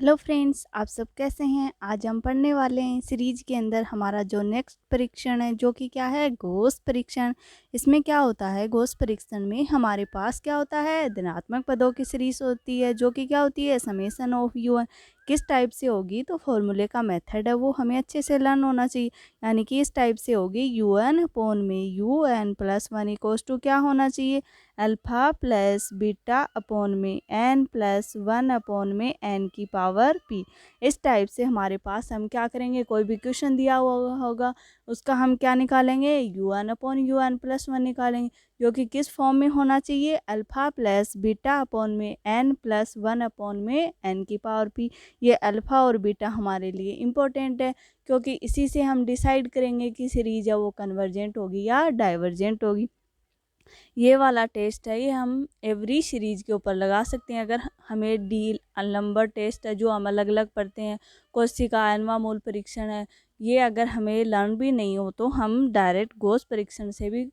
Hello friends, आप सब कैसे हैं। आज हम पढ़ने वाले हैं सीरीज के अंदर हमारा जो नेक्स्ट परीक्षण है, जो कि क्या है, गॉस परीक्षण। इसमें क्या होता है, गॉस परीक्षण में हमारे पास क्या होता है, धनात्मक पदों की सीरीज होती है, जो कि क्या होती है, समेशन ऑफ UN। किस टाइप से होगी, तो फॉर्मूले का मेथड है वो हमें अच्छे से लर्न होना चाहिए। यानी कि इस टाइप से होगी, UN अपॉन में UN+1 इक्वल्स टू क्या होना चाहिए, अल्फ़ा प्लस बीटा अपॉन में n+1 अपॉन में n की पावर p। इस टाइप से हमारे पास हम क्या करेंगे, कोई भी क्वेश्चन दिया हुआ होगा उसका हम क्या निकालेंगे, UN अपॉन UN+1 निकालेंगे, जो कि किस फॉर्म में होना चाहिए, अल्फ़ा प्लस बीटा अपॉन में n+1 अपॉन में n की पावर p। ये अल्फ़ा और बीटा हमारे लिए इम्पोर्टेंट है, क्योंकि इसी से हम डिसाइड करेंगे कि सीरीज है वो कन्वर्जेंट होगी या डाइवर्जेंट होगी। ये वाला टेस्ट है, ये हम एवरी सीरीज़ के ऊपर लगा सकते हैं। अगर हमें डी नंबर टेस्ट है जो हम अलग अलग पढ़ते हैं, कोशिका एनवा मूल परीक्षण है, ये अगर हमें लर्न भी नहीं हो तो हम डायरेक्ट गॉस परीक्षण से भी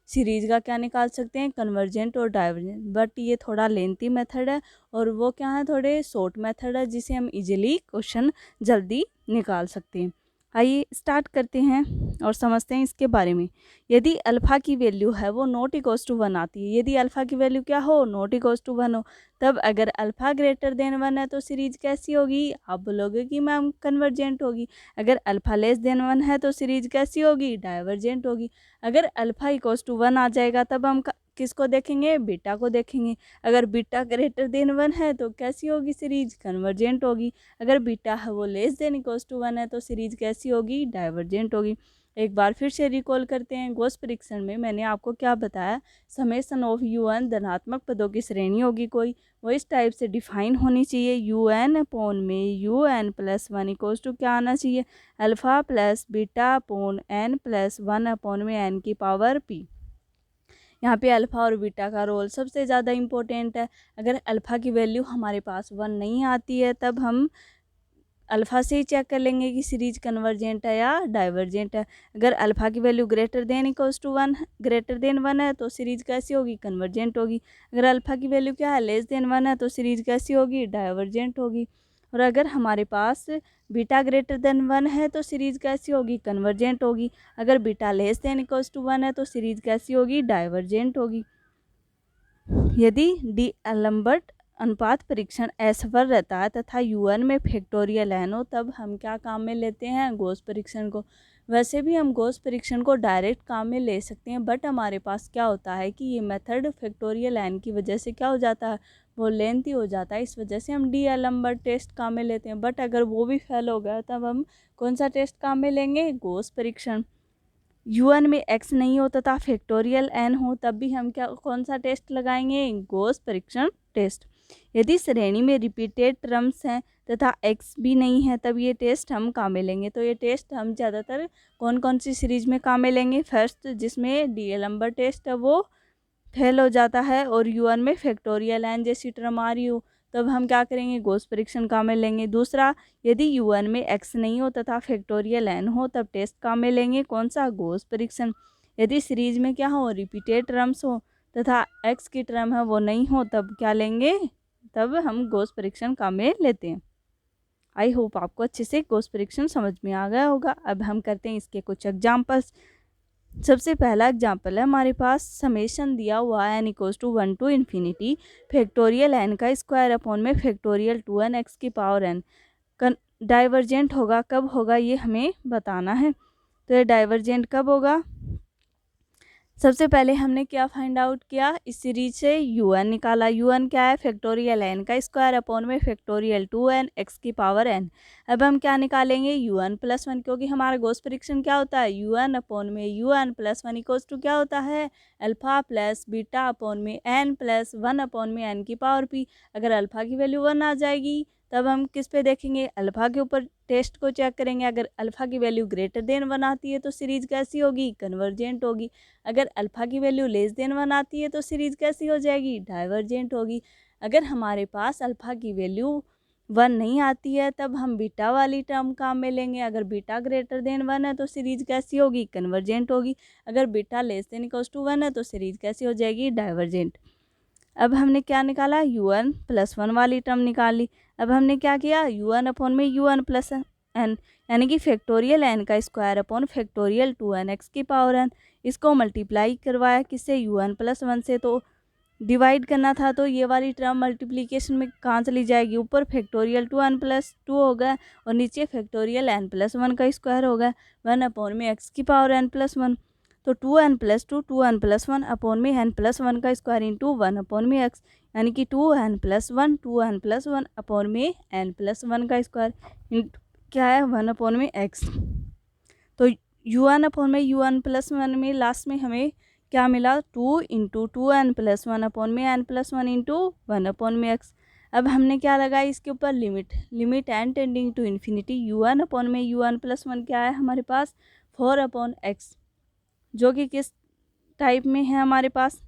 सीरीज़ का क्या निकाल सकते हैं, कन्वर्जेंट और डाइवर्जेंट। बट ये थोड़ा लेंथी मेथड है और वो क्या है, थोड़े शॉर्ट मेथड है, जिसे हम इजीली क्वेश्चन जल्दी निकाल सकते हैं। आइए स्टार्ट करते हैं और समझते हैं इसके बारे में। यदि अल्फ़ा की वैल्यू है वो नॉट इक्वल्स टू 1 आती है, यदि अल्फ़ा की वैल्यू क्या हो, नॉट इक्वल्स टू 1 हो, तब अगर अल्फ़ा ग्रेटर देन 1 है तो सीरीज़ कैसी होगी, आप बोलोगे कि मैम कन्वर्जेंट होगी। अगर अल्फ़ा लेस देन 1 है तो सीरीज़ कैसी होगी, डाइवर्जेंट होगी। अगर अल्फ़ा इक्वल्स टू 1 आ जाएगा तब हम किसको देखेंगे, बीटा को देखेंगे। अगर बीटा ग्रेटर देन 1 है तो कैसी होगी सीरीज, कन्वर्जेंट होगी। अगर बीटा है वो लेस देन इक्वल्स टू 1 है तो सीरीज कैसी होगी, डाइवर्जेंट होगी। एक बार फिर से रिकॉल करते हैं, गॉस परीक्षण में मैंने आपको क्या बताया, समेशन ऑफ UN धनात्मक पदों की श्रेणी होगी कोई, वो इस टाइप से डिफाइन होनी चाहिए, UN अपॉन में UN+1 इक्वल्स टू क्या आना चाहिए, alpha plus beta upon n+1 upon में n की पावर p। यहाँ पे अल्फ़ा और बीटा का रोल सबसे ज़्यादा इम्पोर्टेंट है। अगर अल्फ़ा की वैल्यू हमारे पास 1 नहीं आती है तब हम अल्फ़ा से ही चेक कर लेंगे कि सीरीज कन्वर्जेंट है या डाइवर्जेंट है। अगर अल्फ़ा की value greater than equals to 1 है तो सीरीज कैसी होगी, कन्वर्जेंट होगी। अगर अल्फ़ा की वैल्यू क्या है, लेस देन 1 है तो सीरीज कैसी होगी, डाइवर्जेंट होगी। और अगर हमारे पास बीटा ग्रेटर देन 1 है तो सीरीज कैसी होगी, कन्वर्जेंट होगी। अगर beta less than equals to 1 है तो सीरीज कैसी होगी, डाइवर्जेंट होगी। यदि डी लंबर्ट अनुपात परीक्षण असफल रहता है तथा UN में फैक्टोरियल n हो, तब हम क्या काम में लेते हैं, गॉस परीक्षण को। वैसे भी हम गॉस परीक्षण को डायरेक्ट काम में ले सकते हैं, बट हमारे पास क्या होता है कि ये मेथड फैक्टोरियल n की वजह से क्या हो जाता है, वो लेंथी हो जाता है। इस वजह से हम डी लंबर्ट टेस्ट काम में लेते हैं। बट अगर वो भी फेल हो गया तब हम कौन सा टेस्ट काम में लेंगे, गॉस परीक्षण। UN में x नहीं हो तथा फैक्टोरियल n हो तब भी हम क्या कौन सा टेस्ट लगाएंगे, गॉस परीक्षण टेस्ट। यदि श्रेणी में रिपीटेड टर्म्स हैं तथा x भी नहीं है तब ये टेस्ट हम काम में लेंगे। तो ये टेस्ट हम ज़्यादातर कौन कौन सी सीरीज में काम में लेंगे, फर्स्ट जिसमें डी नंबर टेस्ट है वो फेल हो जाता है और UN में फैक्टोरियल n जैसी टर्म आ रही हो तब हम क्या करेंगे, गॉस परीक्षण काम में लेंगे। दूसरा, यदि UN में x नहीं हो तथा फैक्टोरियल n हो तब टेस्ट काम में लेंगे कौन सा, गॉस परीक्षण। यदि सीरीज में क्या हो, रिपीटेड टर्म्स हो तथा x की टर्म है वो नहीं हो तब क्या लेंगे, तब हम गॉस परीक्षण काम में लेते हैं। आई होप आपको अच्छे से गॉस परीक्षण समझ में आ गया होगा। अब हम करते हैं इसके कुछ एग्जाम्पल्स। सबसे पहला एग्जाम्पल है हमारे पास, समेशन दिया हुआ है n equals to 1 to infinity factorial n का स्क्वायर अपॉन में फैक्टोरियल 2n x की पावर n। डाइवर्जेंट होगा कब होगा ये हमें बताना है। तो ये डाइवर्जेंट कब होगा, सबसे पहले हमने क्या फाइंड आउट किया, इस सीरीज से UN निकाला। UN क्या है, फैक्टोरियल n का स्क्वायर अपॉन में फैक्टोरियल 2n x की पावर n। अब हम क्या निकालेंगे, UN+1, क्योंकि हमारा गॉस परीक्षण क्या होता है, UN अपॉन में UN+1 इक्वल्स टू क्या होता है, अल्फ़ा प्लस बीटा अपॉन में n+1 अपॉन में n की पावर p। अगर अल्फ़ा की वैल्यू 1 आ जाएगी तब हम किस पे देखेंगे, अल्फ़ा के ऊपर टेस्ट को चेक करेंगे। अगर अल्फ़ा की वैल्यू ग्रेटर देन 1 आती है तो सीरीज कैसी होगी, कन्वर्जेंट होगी। अगर अल्फ़ा की वैल्यू लेस देन 1 आती है तो सीरीज कैसी हो जाएगी, डाइवर्जेंट होगी। अगर हमारे पास अल्फ़ा की वैल्यू 1 नहीं आती है तब हम बीटा वाली टर्म काम में लेंगे। अगर बीटा ग्रेटर देन 1 है तो सीरीज कैसी होगी, कन्वर्जेंट होगी। अगर beta less than equals to 1 है तो सीरीज कैसी हो जाएगी, डाइवर्जेंट। अब हमने क्या निकाला, UN+1 वाली टर्म निकाली। अब हमने क्या किया, u1 अपॉन में u1 प्लस एन, यानी कि फैक्टोरियल एन का square upon factorial 2n x की पावर n, इसको मल्टीप्लाई करवाया किससे, u1 प्लस 1 से। तो डिवाइड करना था तो ये वाली टर्म मल्टीप्लिकेशन में कहाँ चली जाएगी, ऊपर फैक्टोरियल 2n प्लस 2 होगा और नीचे फैक्टोरियल n प्लस 1 का स्क्वायर होगा 1 अपॉन में x की पावर n प्लस 1। तो 2n plus 2 2n plus 1 upon में n प्लस 1 का स्क्वायर इंटू 1 अपॉन में x, यानी कि 2n plus 1 2n plus 1 upon में n प्लस 1 का स्क्वायर क्या है 1 अपॉन में x। तो u1 अपॉन में u1 प्लस 1 में लास्ट में हमें क्या मिला, 2 इंटू 2n प्लस 1 अपॉन में n प्लस 1 इंटू 1 अपॉन में x। अब हमने क्या लगाया इसके ऊपर, limit n tending to infinity u1 upon में u1 प्लस 1 क्या है हमारे पास 4 अपॉन x, जो कि किस टाइप में है हमारे पास।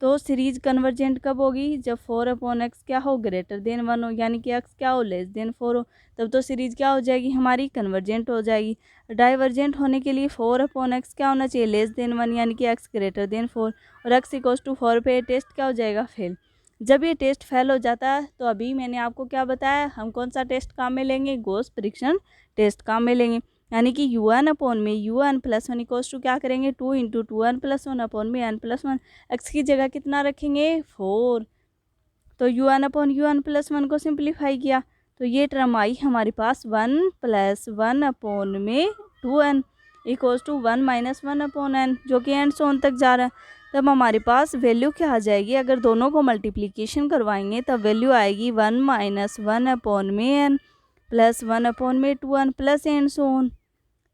तो सीरीज कन्वर्जेंट कब होगी, जब 4 अपॉन एक्स क्या हो ग्रेटर देन 1 हो, यानी कि x क्या हो लेस देन 4 हो, तब तो सीरीज क्या हो जाएगी हमारी कन्वर्जेंट हो जाएगी। डाइवर्जेंट होने के लिए 4 अपॉन एक्स क्या होना चाहिए लेस देन 1, यानी कि x ग्रेटर देन 4 और x इक्वल्स टू 4 पे टेस्ट क्या हो जाएगा फेल। जब ये टेस्ट फेल हो जाता है तो अभी मैंने आपको क्या बताया, हम कौन सा टेस्ट काम में लेंगे, गॉस परीक्षण टेस्ट काम में लेंगे, यानी कि u1 अपॉन में u1 प्लस 1 इक्वल्स टू क्या करेंगे 2 इंटू 2n प्लस 1 अपॉन में n प्लस 1, x की जगह कितना रखेंगे 4। तो u1 अपॉन u1 प्लस 1 को सिंप्लीफाई किया तो ये टर्म आई हमारे पास 1 प्लस 1 अपॉन में 2n equals to 1 minus 1 upon n, जो कि एंड सोन तक जा रहा है। तब हमारे पास वैल्यू क्या आ जाएगी, अगर दोनों को मल्टीप्लिकेशन करवाएंगे तब वैल्यू आएगी 1 माइनस 1 अपॉन में n प्लस 1 अपॉन में 2n प्लस एंड सोन।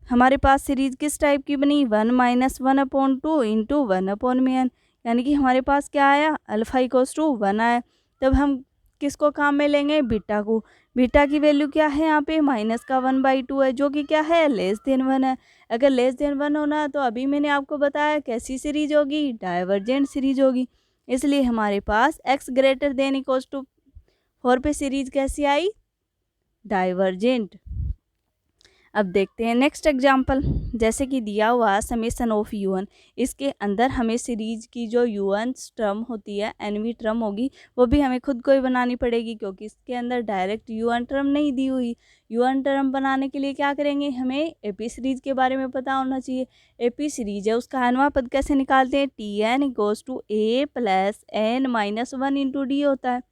हमारे पास सीरीज किस टाइप की बनी, 1 माइनस 1 अपॉन 2 इंटू 1 अपॉन में n, यानी कि हमारे पास क्या आया अल्फा इक्वल्स टू 1 आया। तब हम किसको काम में लेंगे, बीटा को। बीटा की वैल्यू क्या है यहाँ पे माइनस का 1/2 है, जो कि क्या है लेस देन 1 है। अगर लेस देन 1 होना तो अभी मैंने आपको बताया कैसी सीरीज होगी, डाइवर्जेंट सीरीज होगी। इसलिए हमारे पास x greater than equals to 4 पे सीरीज कैसी आई, डाइवर्जेंट। अब देखते हैं नेक्स्ट एग्जाम्पल, जैसे कि दिया हुआ समेसन ऑफ u1, इसके अंदर हमें सीरीज की जो u1 टर्म होती है nवी टर्म होगी वो भी हमें खुद को ही बनानी पड़ेगी, क्योंकि इसके अंदर डायरेक्ट u1 टर्म नहीं दी हुई। u1 टर्म बनाने के लिए क्या करेंगे, हमें एपी सीरीज के बारे में पता होना चाहिए। एपी सीरीज है उसका अनवा पद कैसे निकालते हैं, tn equals to a plus n minus 1 into D होता है।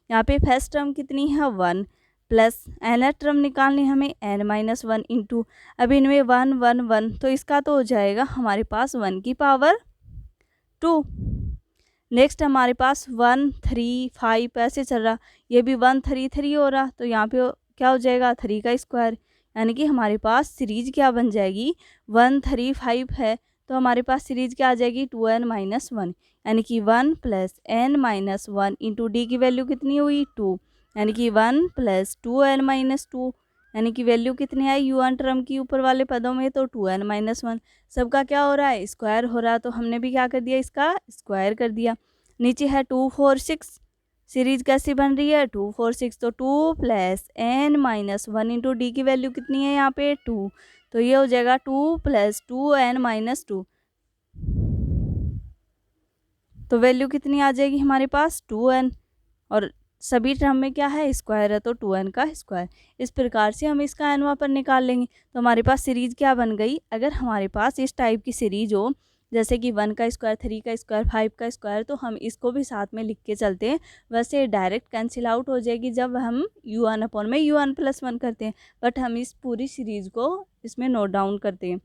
यहाँ पे फर्स्ट टर्म कितनी है 1 प्लस एन टर्म निकालनी हमें n माइनस 1 इंटू, अब इनमें 1 1 1 तो इसका तो हो जाएगा हमारे पास 1 की पावर 2। नेक्स्ट हमारे पास 1 3 5 ऐसे चल रहा, ये भी 1 3 3 हो रहा, तो यहाँ पे क्या हो जाएगा 3 का स्क्वायर, यानी कि हमारे पास सीरीज क्या बन जाएगी 1 3 5 है, तो हमारे पास सीरीज क्या आ जाएगी 2n माइनस 1, यानी कि 1 plus n minus 1 into D की वैल्यू कितनी हुई 2, यानी कि 1 प्लस 2n माइनस 2, यानी कि वैल्यू कितनी आई u1 टर्म की ऊपर वाले पदों में तो 2n माइनस 1, सबका क्या हो रहा है स्क्वायर हो रहा है, तो हमने भी क्या कर दिया इसका स्क्वायर कर दिया। नीचे है 2 4 6, सीरीज कैसी बन रही है 2 4 6, तो 2 plus n minus 1 into D की वैल्यू कितनी है यहाँ पे 2, तो ये हो जाएगा 2 प्लस 2n माइनस 2, तो वैल्यू कितनी आ जाएगी हमारे पास 2n, और सभी टर्म में क्या है स्क्वायर है तो 2n का स्क्वायर। इस प्रकार से हम इसका एन वहाँ पर निकाल लेंगे, तो हमारे पास सीरीज क्या बन गई, अगर हमारे पास इस टाइप की सीरीज हो जैसे कि 1 का स्क्वायर 3 का स्क्वायर 5 का स्क्वायर, तो हम इसको भी साथ में लिख के चलते हैं, वैसे डायरेक्ट कैंसिल आउट हो जाएगी जब हम u1 अपॉन में u1 प्लस 1 करते हैं, बट हम इस पूरी सीरीज को इसमें नोट डाउन करते हैं।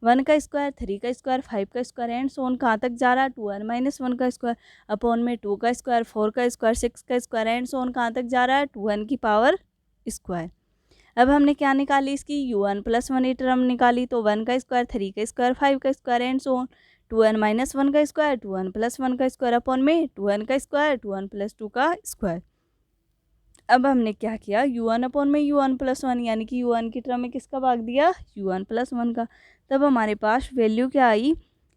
1 का स्क्वायर 3 का स्क्वायर 5 का स्क्वायर एंड सोन कहाँ तक जा रहा है 2n माइनस 1 का स्क्वायर अपॉन में 2 का स्क्वायर 4 का स्क्वायर 6 का स्क्वायर एंड सोन कहाँ तक जा रहा है 2n की पावर स्क्वायर। अब हमने क्या निकाली इसकी u1 प्लस 1 टर्म निकाली, तो 1 का स्क्वायर 3 का स्क्वायर 5 का square and Son 2n minus 1 का स्क्वायर 2n प्लस 1 का स्क्वायर अपॉन में 2n का स्क्वायर 2n प्लस 2 का स्क्वायर। अब हमने क्या किया u1 अपॉन में u1 प्लस 1, यानी कि u1 की टर्म में किसका भाग दिया u1 प्लस 1 का, तब हमारे पास वैल्यू क्या आई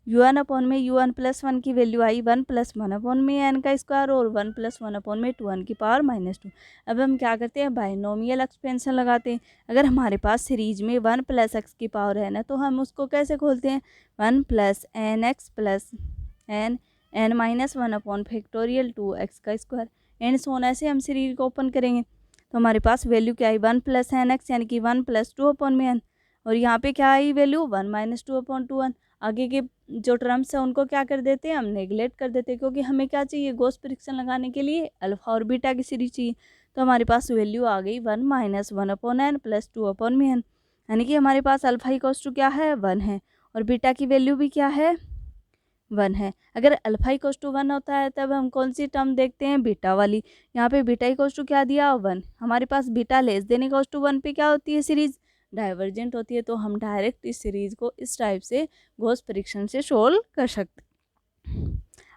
u1 अपॉन में u1 प्लस 1 की वैल्यू आई 1 प्लस 1 अपॉन में n का स्क्वायर और 1 प्लस 1 अपॉन में 2n की पावर माइनस 2। अब हम क्या करते हैं बाइनोमियल एक्सपेंशन लगाते हैं, अगर हमारे पास सीरीज में 1 प्लस एक्स की पावर n है तो हम उसको कैसे खोलते हैं 1 plus n x plus n minus 1 upon factorial 2x का स्क्वायर एंड सोन, ऐसे हम सीरीज को ओपन करेंगे। तो हमारे पास वैल्यू क्या आई 1 प्लस एन एक्स यानी कि 1 प्लस 2 अपॉन में एन, और यहाँ पे क्या I value 1 minus 2 upon 2 N. आगे के जो टर्म्स है उनको क्या कर देते हैं हम, नेगलेक्ट कर देते हैं, क्योंकि हमें क्या चाहिए, गॉस फ्रिक्शन लगाने के लिए अल्फा और बीटा की सीरीज चाहिए। तो हमारे पास वैल्यू आ गई 1 minus 1 upon n plus 2 upon में एन, यानी कि हमारे पास अल्फा इक्वल्स टू क्या है 1 है, और बीटा की वैल्यू भी क्या है 1 है। अगर अल्फा इक्वल्स टू 1 होता है तब हम कौन सी टर्म देखते हैं, बीटा वाली। यहाँ पे बीटा इक्वल्स टू क्या दिया 1, हमारे पास beta less than equals to 1 पे क्या होती है, सीरीज डाइवर्जेंट होती है। तो हम डायरेक्ट इस सीरीज को इस टाइप से गॉस परीक्षण से सोल्व कर सकते।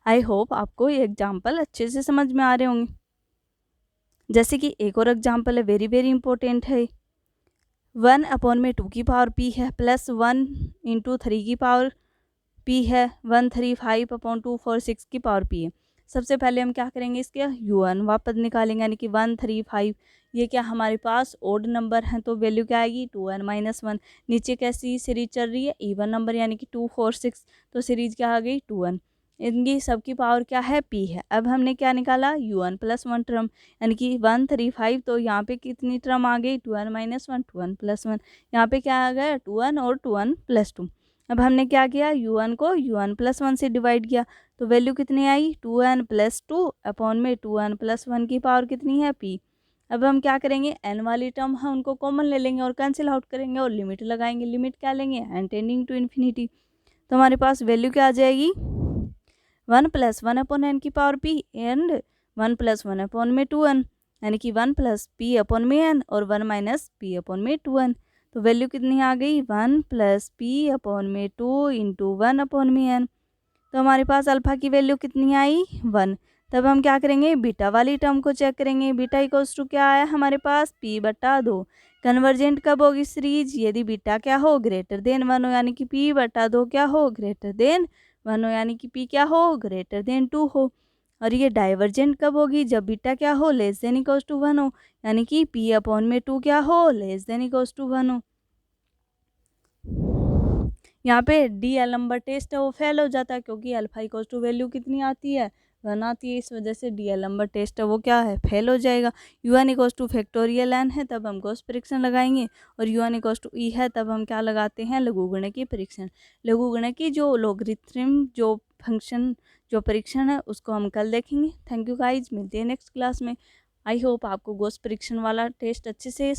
आई होप आपको ये एग्जाम्पल अच्छे से समझ में आ रहे होंगे। जैसे कि एक और एग्जाम्पल है, वेरी वेरी इंपॉर्टेंट है। 1 अपॉन में 2 की पावर p है प्लस 1 इंटू 3 की पावर p है 135 अपॉन 2 4 6 की पावर p है। सबसे पहले हम क्या करेंगे, इसके u1 वापस निकालेंगे, यानी कि 135, ये क्या हमारे पास ओड नंबर है तो वैल्यू क्या आएगी 2n माइनस 1। नीचे कैसी सीरीज चल रही है, इवन नंबर यानी कि 2 4 6, तो सीरीज क्या आ गई 2n। इनकी सबकी पावर क्या है p है। अब हमने क्या निकाला u1 प्लस 1 टर्म, यानी कि 135, तो यहाँ पे कितनी टर्म आ गई 2n माइनस 1 2n प्लस 1, यहाँ पे क्या आ गया 2n और 2n प्लस 2। अब हमने क्या किया u1 को u1 प्लस 1 से डिवाइड किया, तो वैल्यू कितनी आई 2n प्लस 2 अपॉन में 2n प्लस 1 की पावर कितनी है p। अब हम क्या करेंगे, n वाली टर्म है उनको कॉमन ले लेंगे और कैंसिल आउट करेंगे और लिमिट लगाएंगे। लिमिट क्या लेंगे, n टेंडिंग टू इन्फिनिटी। तो हमारे पास वैल्यू क्या आ जाएगी 1 प्लस 1 अपॉन एन की power p and 1 plus 1 upon में 2n, यानी कि 1 प्लस p अपॉन में n और 1 माइनस p अपॉन में 2n। तो वैल्यू कितनी आ गई 1 प्लस p अपॉन में 2 इंटू 1 अपॉन में n। तो हमारे पास अल्फा की वैल्यू कितनी आई 1। तब हम क्या करेंगे, बीटा वाली टर्म को चेक करेंगे। बीटा इक्वल्स टू क्या आया हमारे पास p/2। कन्वर्जेंट कब होगी सीरीज, यदि बीटा क्या हो ग्रेटर देन 1 हो, यानी कि p/2 क्या हो ग्रेटर देन 1 हो, यानी कि p क्या हो ग्रेटर देन 2 हो। और ये डाइवर्जेंट कब होगी, जब बीटा क्या हो लेस देन इक्वल्स टू 1 हो, यानी कि p अपॉन में 2 क्या हो लेस देन इक्वल्स टू 1 हो। यहाँ पे DL नंबर टेस्ट है वो फेल हो जाता है, क्योंकि अल्फा इक्वल्स टू वैल्यू कितनी आती है 1 आती है, इस वजह से DL नंबर टेस्ट है वो क्या है फेल हो जाएगा। UN equals two factorial n है तब हम गॉस परीक्षण लगाएंगे, और UN इक्वल्स टू E है तब हम क्या लगाते हैं लघुगणकीय परीक्षण। लघुगणकीय जो लोगरिथम जो फंक्शन जो परीक्षण है उसको हम कल देखेंगे। थैंक यू गाइज, मिलते हैं नेक्स्ट क्लास में। आई होप आपको गॉस परीक्षण वाला टेस्ट अच्छे से